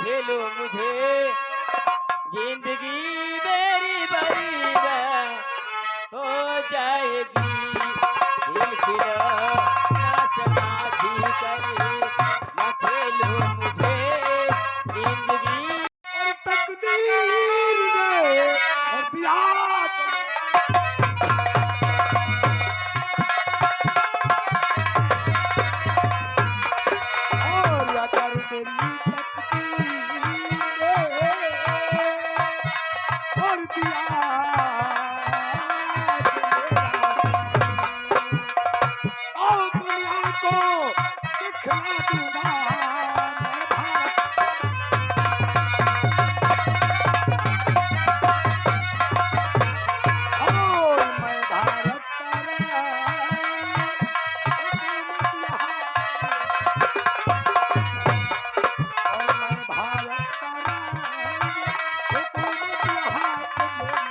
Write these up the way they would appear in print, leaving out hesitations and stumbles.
खेलो मुझे जिंदगी मेरी बर्बाद हो जाएगी। दिल खिला नाच नाची करे न खेलो मुझे जिंदगी। और तकदीर ने और बियाज और या कर मेरी तकदीर ने और बियाज और दुनिया को दिखला दूंगा मैं भारत। और मैं भारत का रानी, हुकूमत यहाँ। और मैं भारत का रानी, हुकूमत यहाँ पे मेरी।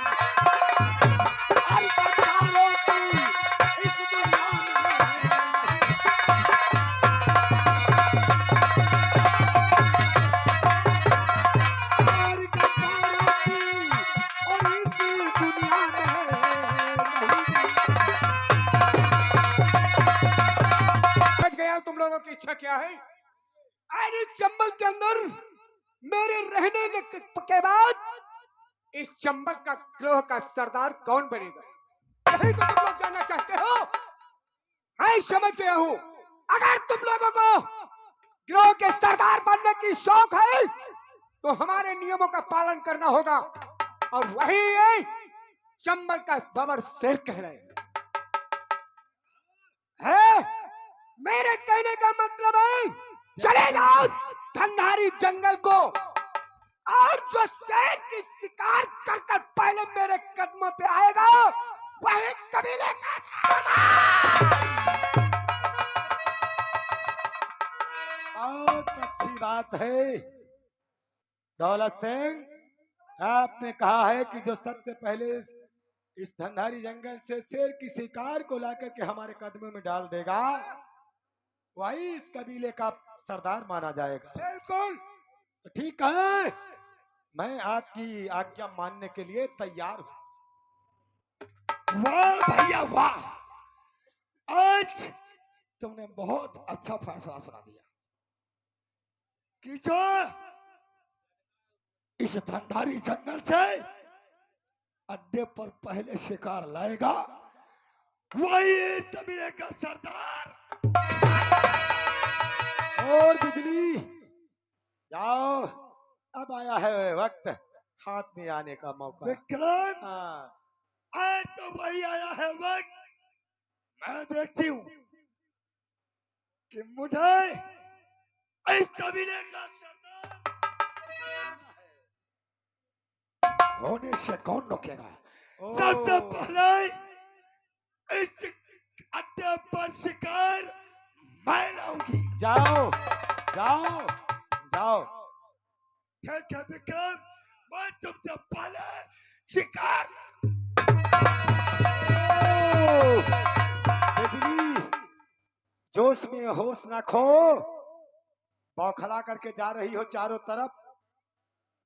हर गद्दारों की इस दुनिया में हर गद्दारों की और इस दुनिया में नहीं। समझ गया तुम लोगों की इच्छा क्या है? अरे चंबल के अंदर मेरे रहने के बाद इस चंबल का ग्रोह का सरदार कौन बनेगा, यही तो तुम लोग जानना चाहते हो। मैं समझ गया हूँ, अगर तुम लोगों को ग्रोह के सरदार बनने की शौक है तो हमारे नियमों का पालन करना होगा। और वही है चंबल का बबर शेर कह रहे हैं। मेरे कहने का मतलब है चले जाओ धनधारी जंगल को, और जो शेर की शिकार कर कर पहले मेरे कदमों पे आएगा वही कबीले का सरदार। बहुत अच्छी बात है दौलत सिंह, आपने कहा है कि जो सबसे पहले इस धनधारी जंगल से शेर की शिकार को लाकर के हमारे कदमों में डाल देगा वही इस कबीले का सरदार माना जाएगा। बिल्कुल तो ठीक है, मैं आपकी आज्ञा मानने के लिए तैयार हूँ। वाह भैया वाह, आज तुमने बहुत अच्छा फैसला सुना दिया कि जो इस धनधारी जंगल से अड्डे पर पहले शिकार लाएगा वही कबीले का सरदार। और बिजली जाओ, अब आया है वक्त हाथ में आने का मौका। विक्रम, हाँ, आज तो वही आया है वक्त, मैं देखती हूँ कि मुझे इस कबीले का सरदार होने से कौन रोकेगा। ओ, सबसे पहले इस अड्डे पर शिकार मैं लाऊंगी। जाओ जाओ जाओ। ठीक है विक्रम, मैं तुमसे पहले शिकार। ओ, बिजली जोश में होश ना खो, बौखला करके जा रही हो चारों तरफ।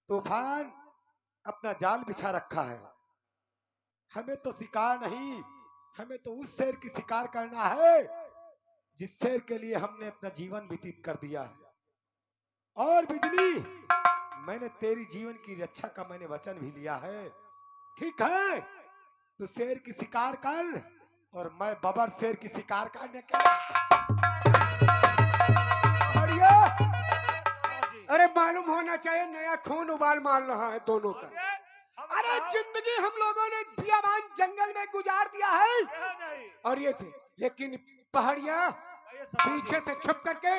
तूफान अपना जाल बिछा रखा है, हमें तो शिकार नहीं, हमें तो उस शेर की शिकार करना है जिस शेर के लिए हमने अपना जीवन व्यतीत कर दिया है। और बिजली, मैंने तेरी जीवन की रक्षा का मैंने वचन भी लिया है। ठीक है, तू शेर की शिकार कर और मैं बबर शेर की शिकार करने के अरे मालूम होना चाहिए, नया खून उबाल मार रहा है दोनों का। अरे जिंदगी हम लोगों ने बियाबान जंगल में गुजार दिया है और ये थे, लेकिन पहाड़ियां पीछे से छुप करके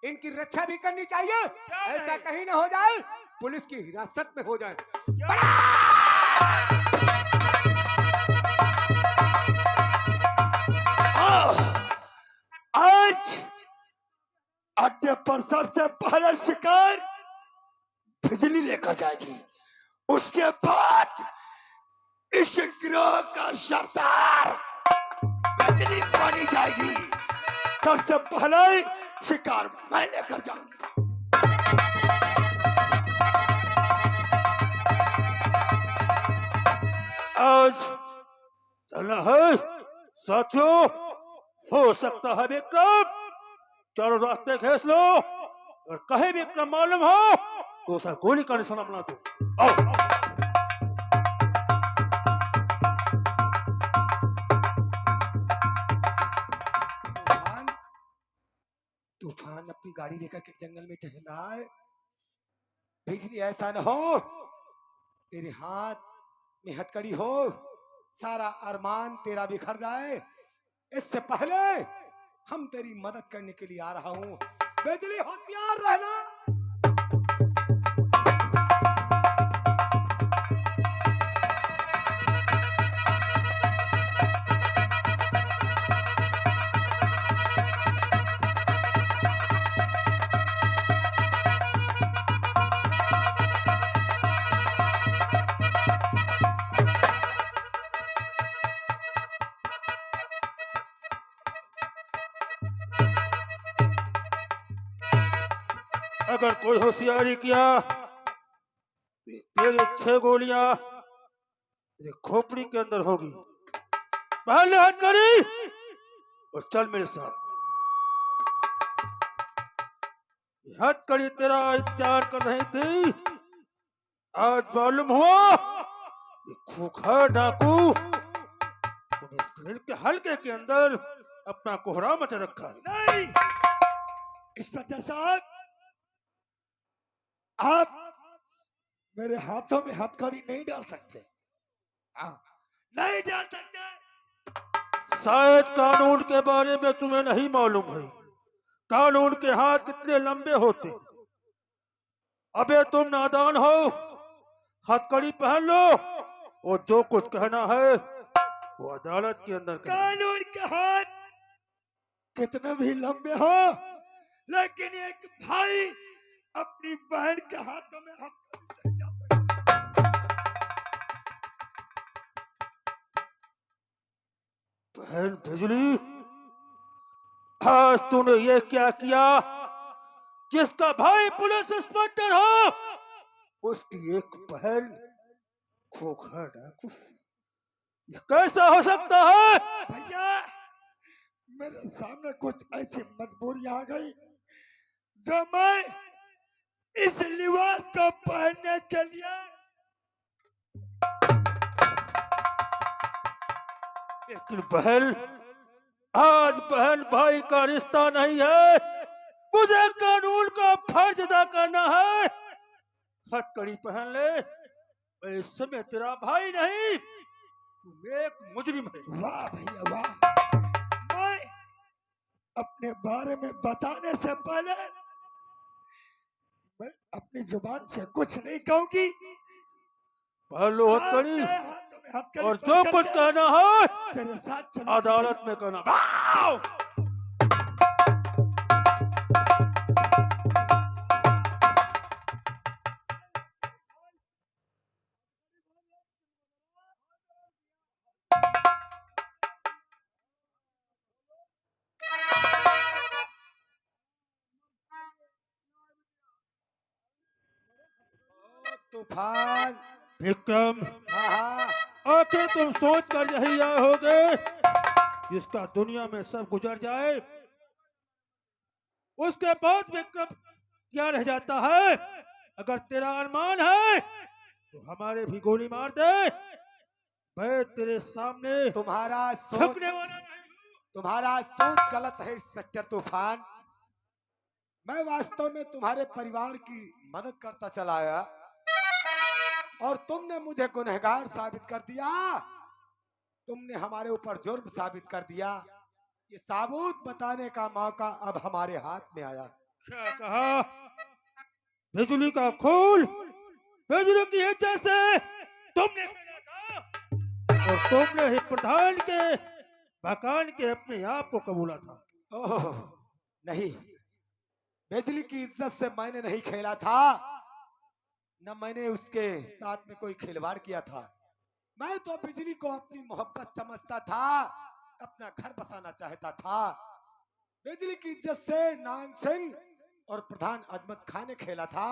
इनकी रक्षा भी करनी चाहिए, ऐसा कहीं ना हो जाए पुलिस की हिरासत में हो जाए। आज अड्डे पर सबसे पहले शिकार बिजली लेकर जाएगी, उसके बाद इस गिरोह का सरदार बिजली बनी जाएगी। सबसे पहले शिकार मैं लेकर जाऊंगा। आज चलना है साथियों। हो सकता है विक्रम चारों रास्ते घेस लो और कहीं विक्रम मालूम हो तो उसे गोली का निशाना बना दो। आओ। तूफान तूफान अपनी गाड़ी लेकर के जंगल में टहला है। बिजली ऐसा न हो तेरे हाथ में हथकड़ी हो, सारा अरमान तेरा बिखर जाए। इससे पहले हम तेरी मदद करने के लिए आ रहा हूँ। बिजली होशियार रहना। अगर कोई होशियारी किया तो तेरी 6 गोलियां तेरे खोपड़ी के अंदर होगी। पहले हाथ करी और चल मेरे साथ। ये हथकड़ी तेरा इंतजार कर रही थी। आज मालूम हुआ ये खूंखार डाकू तूने शरीर के हल्के के अंदर अपना कोहरा मचा रखा है। नहीं, इंस्पेक्टर साहब, आप मेरे हाथों में हथकड़ी नहीं डाल सकते। हाँ, नहीं डाल सकते। शायद कानून के बारे में तुम्हें नहीं मालूम है। कानून के हाथ कितने लंबे होते। अबे तुम नादान हो। हथकड़ी पहन लो और जो कुछ कहना है वो अदालत के अंदर कहना। कानून के हाथ कितने भी लंबे हो, लेकिन एक भाई अपनी बहन के हाथों में हथकड़ी नहीं डाल सकता। बहन बिजली, आज तूने ये क्या किया? जिसका भाई पुलिस इंस्पेक्टर हो उसकी एक बहन खोखा डाकू, ये कैसा हो सकता है? भैया, मेरे सामने कुछ ऐसी मजबूरी आ गई जो मैं इस लिबास को पहनने के लिए लेकिन बहन, आज बहन भाई का रिश्ता नहीं है। मुझे कानून का फर्ज अदा करना है। हथकड़ी पहन ले। मैं इस समय तेरा भाई नहीं, तू एक मुजरिम है। वाह भैया वाह। मैं अपने बारे में बताने से पहले मैं अपनी जुबान से कुछ नहीं कहूंगी। पहन लो हथकड़ी आपके हाथों में हथकड़ी और जो पकड़ कुछ के कहना है तेरे साथ चलूंगी अदालत भैया। में कहना। वाओ! तूफान। विक्रम, हाँ हाँ। आखिर तुम सोच कर यही आए होगे जिसका दुनिया में सब गुजर जाए, उसके बाद विक्रम क्या रह जाता है? अगर तेरा अरमान है तो हमारे भी गोली मार दे। मैं तेरे सामने तुम्हारा सोच झुकने वाला नहीं हूं। तुम्हारा सोच गलत है इंस्पेक्टर तूफान। मैं वास्तव में तुम्हारे परिवार की मदद करता चला आया और तुमने मुझे गुनहगार साबित कर दिया। तुमने हमारे ऊपर जुर्म साबित कर दिया। ये सबूत बताने का मौका अब हमारे हाथ में आया। क्या कहा? बिजली का खून बिजली की इज्जत से तुमने खेला था और तुमने ही प्रधान के मकान के अपने आप को कबूला था। ओह नहीं, बिजली की इज्जत से मैंने नहीं खेला था, न मैंने उसके साथ में कोई खिलवाड़ किया था। मैं तो बिजली को अपनी मोहब्बत समझता था, अपना घर बसाना चाहता था। बिजली की इज्जत से नांग सिंह और प्रधान अजमत खान ने खेला था,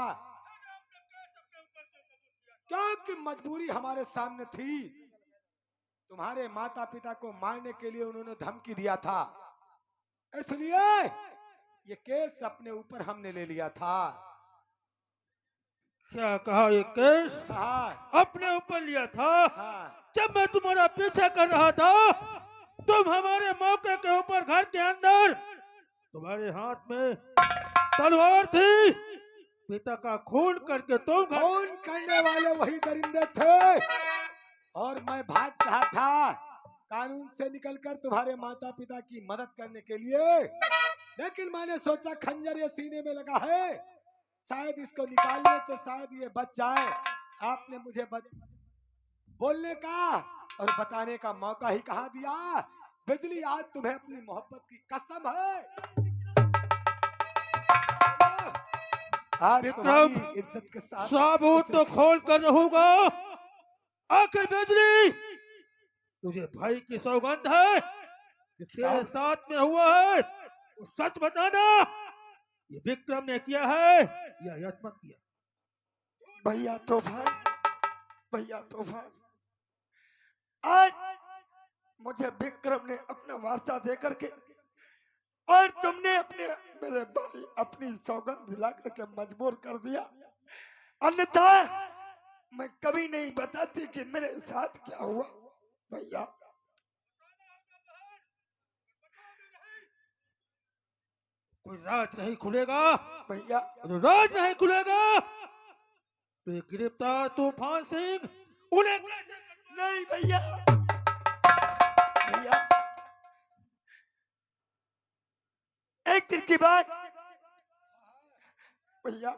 क्योंकि मजबूरी हमारे सामने थी। तुम्हारे माता पिता को मारने के लिए उन्होंने धमकी दिया था, इसलिए ये केस अपने ऊपर हमने ले लिया था। क्या कहा ये केस हाँ अपने ऊपर लिया था? हाँ जब मैं तुम्हारा पीछा कर रहा था, तुम हमारे मौके के ऊपर घर के अंदर, तुम्हारे हाथ में तलवार थी, पिता का खून करके तुम खून करने वाले वही दरिंदे थे और मैं भाग रहा था कानून से निकलकर तुम्हारे माता पिता की मदद करने के लिए, लेकिन मैंने सोचा खंजर ये सीने में लगा है, शायद इसको निकाल ले तो शायद ये बच जाए। आपने मुझे बोलने का और बताने का मौका ही कहाँ दिया। बिजली, आज तुम्हें अपनी मोहब्बत की कसम है, आज विक्रम, तुम्हारी इज्जत के साथ साबूत तो खोल कर रहूंगा। आखिर बिजली, तुझे भाई की सौगंध है कि तेरे साथ में हुआ है, वो सच बताना, ये विक्रम ने किया है या यशमत किया? भैया तूफान, आज मुझे विक्रम ने अपना वार्ता दे करके और तुमने मेरे भाई अपनी सौगंध दिला करके मजबूर कर दिया, अन्यथा मैं कभी नहीं बताती कि मेरे साथ क्या हुआ। भैया कोई राज नहीं खुलेगा, भैया राज नहीं खुलेगा तो ये गिरफ्तार तूफान सिंह उन्हें कैसे नहीं भैया, एक दिन की बात भैया,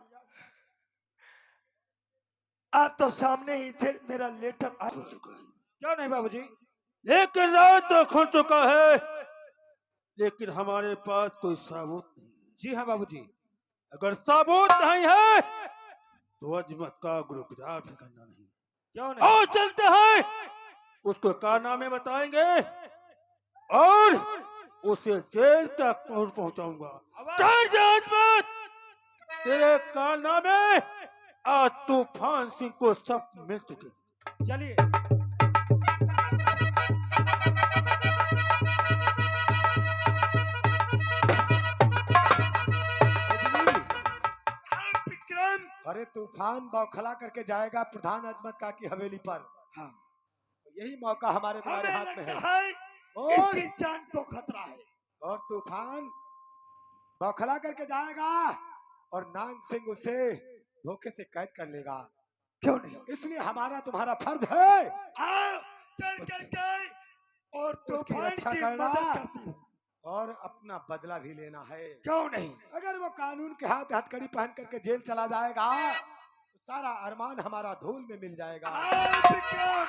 आप तो सामने ही थे, मेरा लेटर आ चुका है। क्या नहीं बाबूजी, लेकिन राज तो खुल चुका है, लेकिन हमारे पास कोई सबूत नहीं। जी हाँ बाबूजी, अगर सबूत नहीं है तो अजमत का गुरुखुदा भी करना नहीं। क्यों नहीं? और चलते हैं, उसको कारनामे बताएंगे और उसे जेल तक पहुंचाऊंगा। अजमत, तेरे कारनामे आज तूफान सिंह को सब मिल चुके। चलिए। अरे तूफान बौखला करके जाएगा प्रधान अजमत का की हवेली पर। हाँ, यही मौका हमारे तुम्हारे हमें हाथ में लगता है। है और इसकी जान को खतरा है। और तूफान बौखला करके जाएगा और नाग सिंह उसे धोखे से कैद कर लेगा। क्यों नहीं? इसलिए हमारा तुम्हारा फर्ज है आओ चल करके और तूफान रक्षा की करना मदद करती हूँ। और अपना बदला भी लेना है। क्यों नहीं? अगर वो कानून के हाथ हथकड़ी पहन करके जेल चला जाएगा तो सारा अरमान हमारा धूल में मिल जाएगा। आओ विक्रम,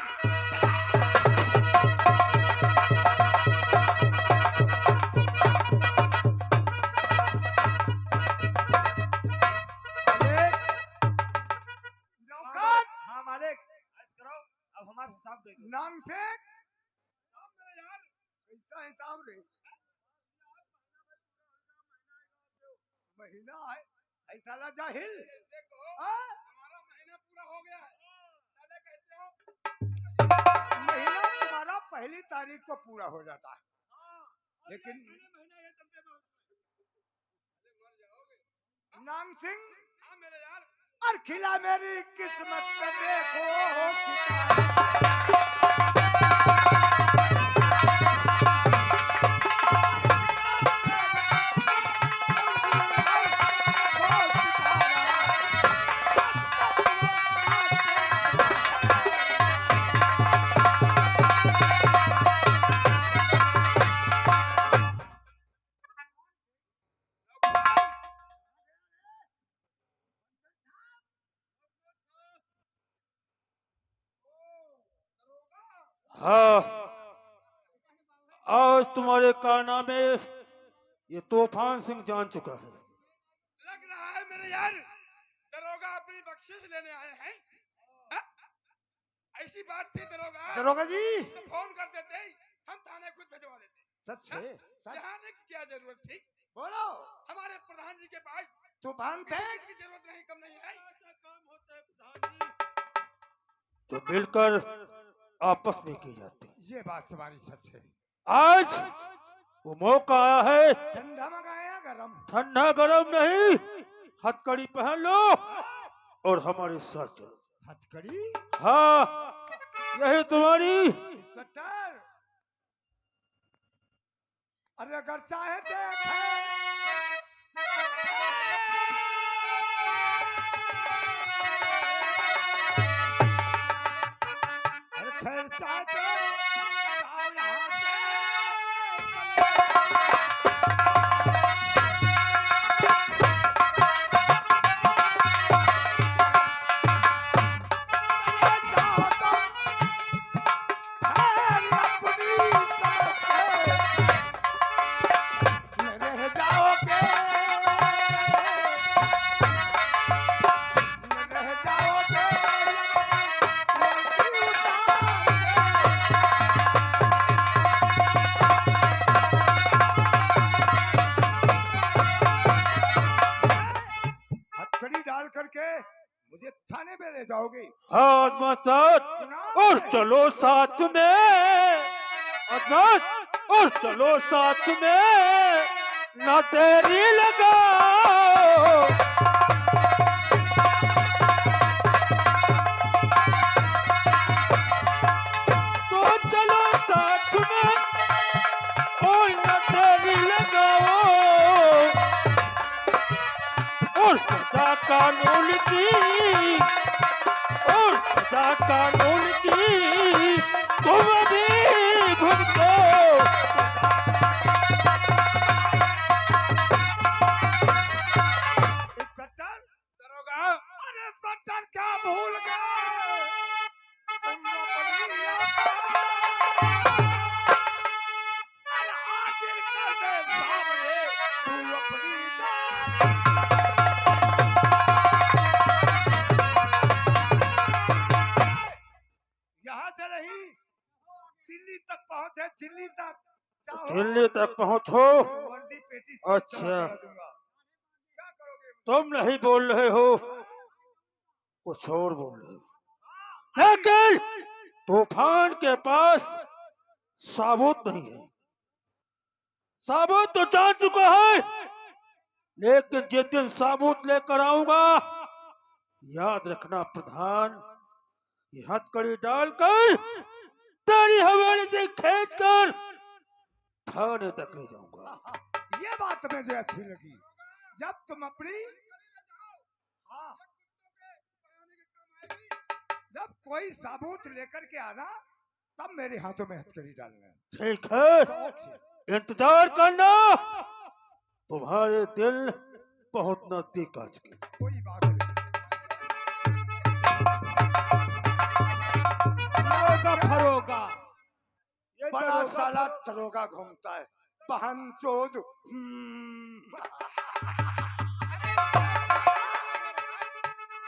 हाँ मालिक, ऐसा करो, अब हमारा हिसाब देंगे। नाम से कैसा हिसाब रे? महीना है ऐसा ना जाहिल। हमारा महीना पूरा हो गया है, साले कहते हो महीना तुम्हारा पहली तारीख को पूरा हो जाता है, लेकिन नांग सिंह हाँ मेरे यार, और खिला मेरी किस्मत का देखो हाँ, आज तुम्हारे कारनामे ये तूफान सिंह जान चुका है। लग रहा है मेरे यार दरोगा अपनी बख्शिश लेने आए हैं। हाँ? ऐसी बात थी दरोगा, दरोगा जी। तो फोन कर देते, हम थाने खुद भिजवा देते। सच है, सच। यहाँ आने की क्या जरूरत थी? बोलो। हमारे प्रधान जी के पास तूफान थे किसी चीज की जरूरत नहीं, कम नहीं है। तो मिलकर आपस में की जाती है। ये बात तुम्हारी सच है। आज वो मौका आया है, ठंडा मंगाया गरम। ठंडा गरम नहीं, हथकड़ी पहन लो और हमारे साथ चलो। हथकड़ी? हाँ, यही तुम्हारी इंस्पेक्टर, अरे अगर चाहे देख अरे खैर चाहे तो आओ यहाँ से। हथकड़ी डाल करके मुझे थाने में ले जाओगे? हाथ में साथ और चलो साथ में, अदनान और चलो साथ में, ना तेरी लगाओ। तो चलो साथ में और ना तेरी लगाओ, और सजा कानून की, और सजा कानून की तुम भी भुगतो। इंस्पेक्टर, दरोगा, अरे इंस्पेक्टर क्या भूल गए? तुम अपनी अरे हाजिर कर दे सामने तू अपनी जान। यहाँ से नहीं, दिल्ली तक पहुंचे, दिल्ली तक। चाहो दिल्ली तक पहुंचो। वर्दी पेटी अच्छा। करा दूंगा। क्या करोगे? तुम नहीं बोल रहे हो, कुछ और बोल रहे हो। लेकिन तूफान के पास साबुत नहीं है। साबुत तो जान चुका है, लेकिन जिस दिन साबुत लेकर आऊंगा, याद रखना प्रधान, ये हथकड़ी डालकर तेरी हवेली से खींचकर थाने तक ले जाऊंगा। ये बात मुझे अच्छी लगी। जब तुम अपनी हाँ, जब कोई साबुत लेकर के आना, तब मेरे हाथों में हथकड़ी डालना। ठीक है, शौक से। इंतजार करना, तुम्हारे दिल बहुत नजदीक आ चुके। कोई बात नहीं। दरोगा फरोगा, ये बड़ा दरोगा साला दरोगा घूमता है, बहन चोद।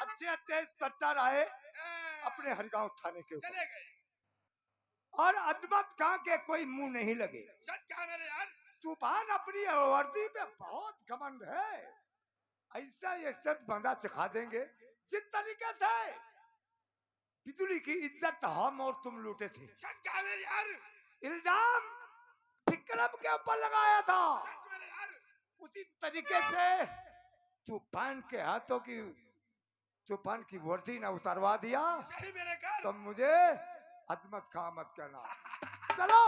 अच्छे अच्छे इंस्पेक्टर आए अपने हरगांव थाने के ऊपर, और अदमत कहा के कोई मुंह नहीं लगे। सच कहा मेरे यार। तूफान अपनी वर्दी पे बहुत घमंड है। ऐसा ये सब बंदा सिखा देंगे जिस तरीके से बिजली की इज्जत हम और तुम लूटे थे। सच कहा मेरे यार। इल्जाम विक्रम के ऊपर लगाया था, सच मेरे यार। उसी तरीके से तूफान के हाथों की, तूफान की वर्दी ना उतारवा दिया सही मेरे घर। तो मुझे अदमत खा मत कहना। चलो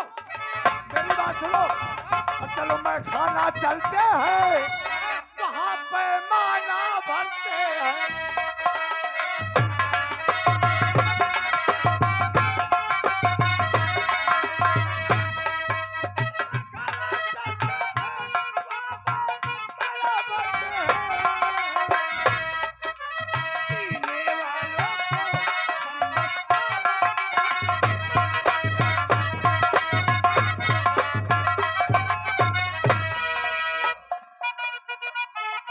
मेरी बात सुनो, और चलो मैं खाना चलते हैं, वहाँ पैमाना भरते हैं।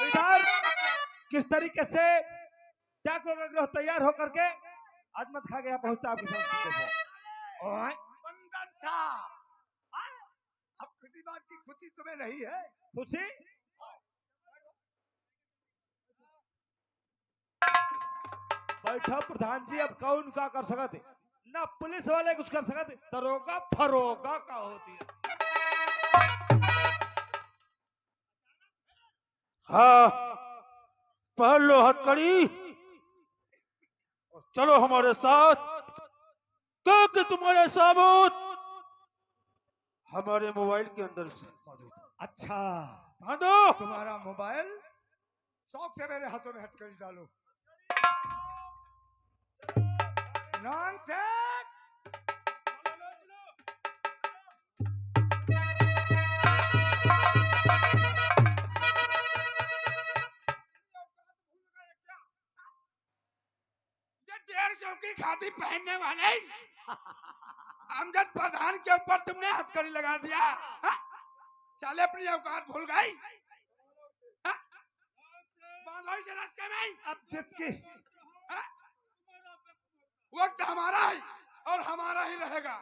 इधर किस तरीके से डाको का ग्रोह तैयार होकर के अदमत खा गया पहुंचता आपके सामने। ओए बंधन था। हाँ? अब किसी बात की खुशी तुम्हें नहीं है? खुशी बैठो प्रधान जी, अब कौन का कर सकते ना पुलिस वाले कुछ कर सकते, दरोगा फरोगा का होती है। हाँ, पहन लो हथकड़ी और चलो हमारे साथ, क्योंकि तुम्हारे सबूत हमारे मोबाइल के अंदर मौजूद है। अच्छा, बांधो। तुम्हारा मोबाइल, शौक से मेरे हाथों में हथकड़ी डालो। नॉनसेंस! ये 150 की खादी पहनने वाले अमजद प्रधान के ऊपर तुमने हथकड़ी लगा दिया। हाँ? चाले अपनी औकात भूल गई। हाँ? बांधो इसे रास्ते में। अब जिसकी हाँ? वक्त हमारा है और हमारा ही रहेगा।